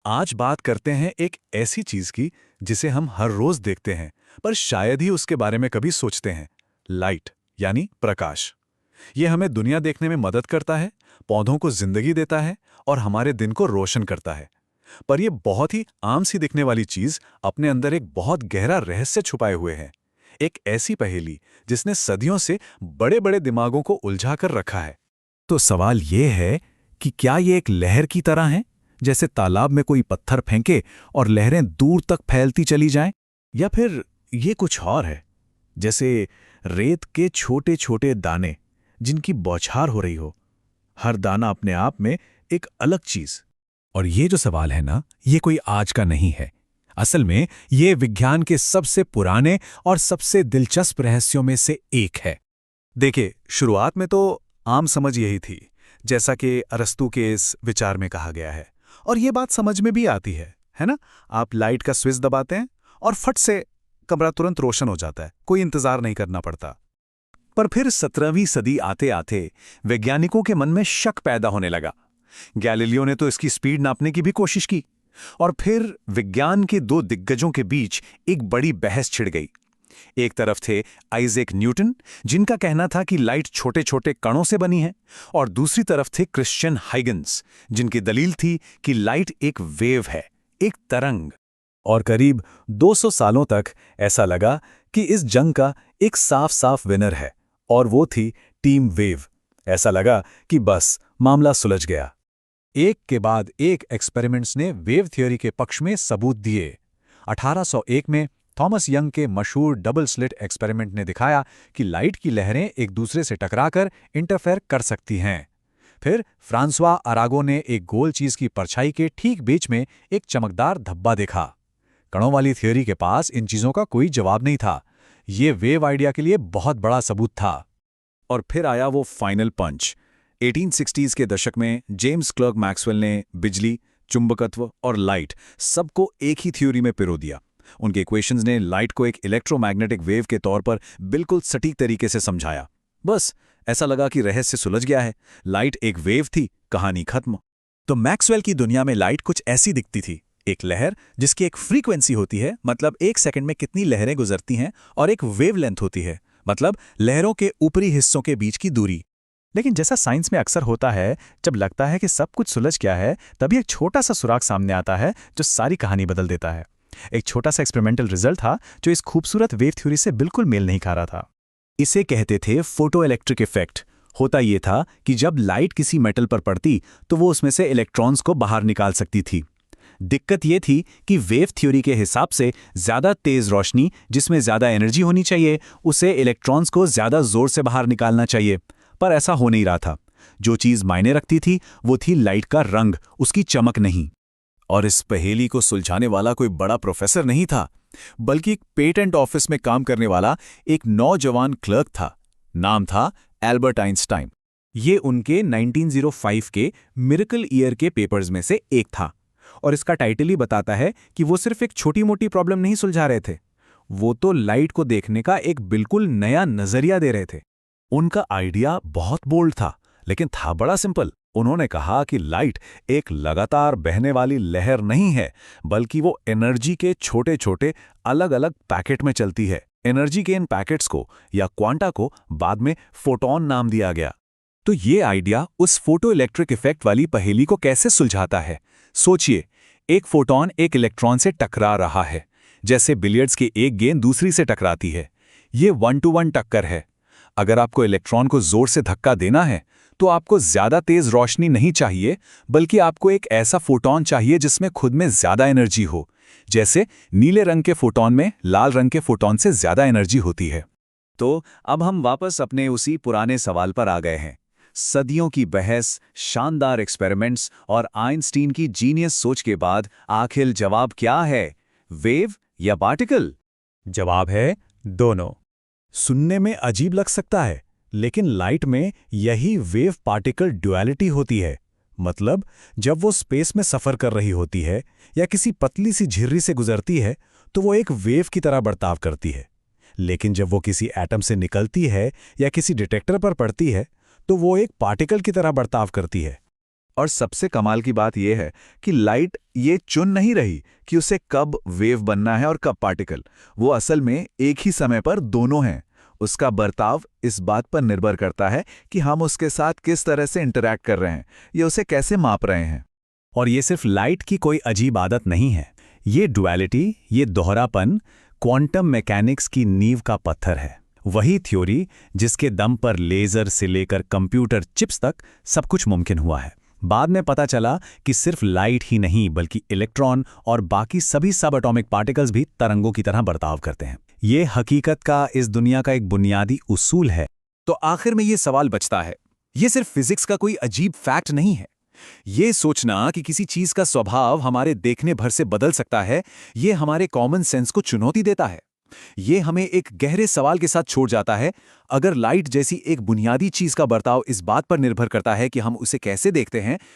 आज बात करते हैं एक ऐसी चीज की जिसे हम हर रोज देखते हैं, पर शायद ही उसके बारे में कभी सोचते हैं। लाइट यानी प्रकाश। ये हमें दुनिया देखने में मदद करता है, पौधों को जिंदगी देता है और हमारे दिन को रोशन करता है। पर यह बहुत ही आम सी दिखने वाली चीज अपने अंदर एक बहुत गहरा रहस्य छुपाए हुए है। एक ऐसी पहेली जिसने सदियों से बड़े बड़े दिमागों को उलझा कर रखा है। तो सवाल यह है कि क्या ये एक लहर की तरह है, जैसे तालाब में कोई पत्थर फेंके और लहरें दूर तक फैलती चली जाएं? या फिर ये कुछ और है, जैसे रेत के छोटे छोटे दाने जिनकी बौछार हो रही हो, हर दाना अपने आप में एक अलग चीज। और ये जो सवाल है ना, ये कोई आज का नहीं है। असल में ये विज्ञान के सबसे पुराने और सबसे दिलचस्प रहस्यों में से एक है। देखिए, शुरुआत में तो आम समझ यही थी, जैसा कि अरस्तू के इस विचार में कहा गया है। और ये बात समझ में भी आती है ना? आप लाइट का स्विच दबाते हैं और फट से कमरा तुरंत रोशन हो जाता है, कोई इंतजार नहीं करना पड़ता। पर फिर 17वीं सदी आते आते वैज्ञानिकों के मन में शक पैदा होने लगा। गैलीलियो ने तो इसकी स्पीड नापने की भी कोशिश की, और फिर विज्ञान के दो दिग्गजों के बीच एक बड़ी बहस छिड़ गई। एक तरफ थे आइजैक न्यूटन, जिनका कहना था कि लाइट छोटे छोटे कणों से बनी है, और दूसरी तरफ थे क्रिश्चियन हाइगन्स, जिनकी दलील थी कि लाइट एक वेव है, एक तरंग। और करीब 200 सालों तक ऐसा लगा कि इस जंग का एक साफ साफ विनर है, और वो थी टीम वेव। ऐसा लगा कि बस मामला सुलझ गया। एक के बाद एक एक्सपेरिमेंट्स ने वेव थ्योरी के पक्ष में सबूत दिए। 1801 में थॉमस यंग के मशहूर डबल स्लिट एक्सपेरिमेंट ने दिखाया कि लाइट की लहरें एक दूसरे से टकराकर इंटरफेयर कर सकती हैं। फिर फ्रांसवा अरागो ने एक गोल चीज की परछाई के ठीक बीच में एक चमकदार धब्बा देखा। कणों वाली थ्योरी के पास इन चीजों का कोई जवाब नहीं था। ये वेव आइडिया के लिए बहुत बड़ा सबूत था। और फिर आया वो फाइनल पंच। 1860s के दशक में जेम्स क्लर्क मैक्सवेल ने बिजली, चुंबकत्व और लाइट सबको एक ही थ्योरी में पिरो दिया। उनके इक्वेशंस ने लाइट को एक इलेक्ट्रोमैग्नेटिक वेव के तौर पर बिल्कुल सटीक तरीके से समझाया। बस ऐसा लगा कि रहस्य सुलझ गया है, लाइट एक वेव थी, कहानी खत्म। तो मैक्सवेल की दुनिया में लाइट कुछ ऐसी दिखती थी, एक लहर जिसकी एक फ्रीक्वेंसी होती है, मतलब एक सेकंड में कितनी लहरें गुजरती हैं, और एक वेवलेंथ होती है, मतलब लहरों के ऊपरी हिस्सों के बीच की दूरी। लेकिन जैसा साइंस में अक्सर होता है, जब लगता है कि सब कुछ सुलझ गया है, तभी एक छोटा सा सुराग सामने आता है जो सारी कहानी बदल देता है। एक छोटा सा एक्सपेरिमेंटल रिजल्ट था जो इस खूबसूरत वेव थ्योरी से बिल्कुल मेल नहीं खा रहा था। इसे कहते थे फोटो इलेक्ट्रिक इफेक्ट। होता यह था कि जब लाइट किसी मेटल पर पड़ती तो वो उसमें से इलेक्ट्रॉन्स को बाहर निकाल सकती थी। दिक्कत यह थी कि वेव थ्योरी के हिसाब से ज्यादा तेज रोशनी, जिसमें ज्यादा एनर्जी होनी चाहिए, उसे इलेक्ट्रॉन्स को ज्यादा जोर से बाहर निकालना चाहिए। पर ऐसा हो नहीं रहा था। जो चीज मायने रखती थी वो थी लाइट का रंग, उसकी चमक नहीं। और इस पहेली को सुलझाने वाला कोई बड़ा प्रोफेसर नहीं था, बल्कि एक पेटेंट ऑफिस में काम करने वाला एक नौजवान क्लर्क था। नाम था एल्बर्ट आइंस्टाइन। ये उनके 1905 के मिरेकल ईयर के पेपर्स में से एक था। और इसका टाइटल ही बताता है कि वो सिर्फ एक छोटी मोटी प्रॉब्लम नहीं सुलझा रहे थे, वो तो लाइट को देखने का एक बिल्कुल नया नजरिया दे रहे थे। उनका आइडिया बहुत बोल्ड था, लेकिन था बड़ा सिंपल। उन्होंने कहा कि लाइट एक लगातार बहने वाली लहर नहीं है, बल्कि वो एनर्जी के छोटे छोटे अलग अलग पैकेट में चलती है। एनर्जी के इन पैकेट्स को या क्वांटा को बाद में फोटॉन नाम दिया गया। तो ये आइडिया उस फोटो इलेक्ट्रिक इफेक्ट वाली पहेली को कैसे सुलझाता है? सोचिए, एक फोटॉन एक इलेक्ट्रॉन से टकरा रहा है, जैसे बिलियर्ड्स की एक गेंद दूसरी से टकराती है। ये 1-to-1 टक्कर है। अगर आपको इलेक्ट्रॉन को जोर से धक्का देना है तो आपको ज्यादा तेज रोशनी नहीं चाहिए, बल्कि आपको एक ऐसा फोटॉन चाहिए जिसमें खुद में ज्यादा एनर्जी हो। जैसे नीले रंग के फोटॉन में लाल रंग के फोटॉन से ज्यादा एनर्जी होती है। तो अब हम वापस अपने उसी पुराने सवाल पर आ गए हैं। सदियों की बहस, शानदार एक्सपेरिमेंट्स और आइंस्टीन की जीनियस सोच के बाद आखिर जवाब क्या है, वेव या पार्टिकल? जवाब है दोनों। सुनने में अजीब लग सकता है, लेकिन लाइट में यही वेव पार्टिकल ड्युअलिटी होती है। मतलब जब वो स्पेस में सफर कर रही होती है या किसी पतली सी झिर्री से गुजरती है तो वो एक वेव की तरह बर्ताव करती है। लेकिन जब वो किसी एटम से निकलती है या किसी डिटेक्टर पर पड़ती है तो वो एक पार्टिकल की तरह बर्ताव करती है। और सबसे कमाल की बात यह है कि लाइट ये चुन नहीं रही कि उसे कब वेव बनना है और कब पार्टिकल। वो असल में एक ही समय पर दोनों हैं। उसका बर्ताव इस बात पर निर्भर करता है कि हम उसके साथ किस तरह से इंटरैक्ट कर रहे हैं, ये उसे कैसे माप रहे हैं। और ये सिर्फ लाइट की कोई अजीब आदत नहीं है। ये डुअलिटी, ये दोहरापन क्वांटम मैकेनिक्स की नींव का पत्थर है। वही थ्योरी जिसके दम पर लेज़र से लेकर कंप्यूटर चिप्स तक सब कुछ मुमकिन हुआ है। बाद में पता चला कि सिर्फ लाइट ही नहीं बल्कि इलेक्ट्रॉन और बाकी सभी सब एटॉमिक पार्टिकल्स भी तरंगों की तरह बर्ताव करते हैं। ये हकीकत का इस दुनिया का एक बुनियादी उसूल है। तो आखिर में ये सवाल बचता है, ये सिर्फ फिजिक्स का कोई अजीब फैक्ट नहीं है। ये सोचना कि किसी चीज का स्वभाव हमारे देखने भर से बदल सकता है, ये हमारे कॉमन सेंस को चुनौती देता है। ये हमें एक गहरे सवाल के साथ छोड़ जाता है। अगर लाइट जैसी एक बुनियादी चीज का बर्ताव इस बात पर निर्भर करता है कि हम उसे कैसे देखते हैं,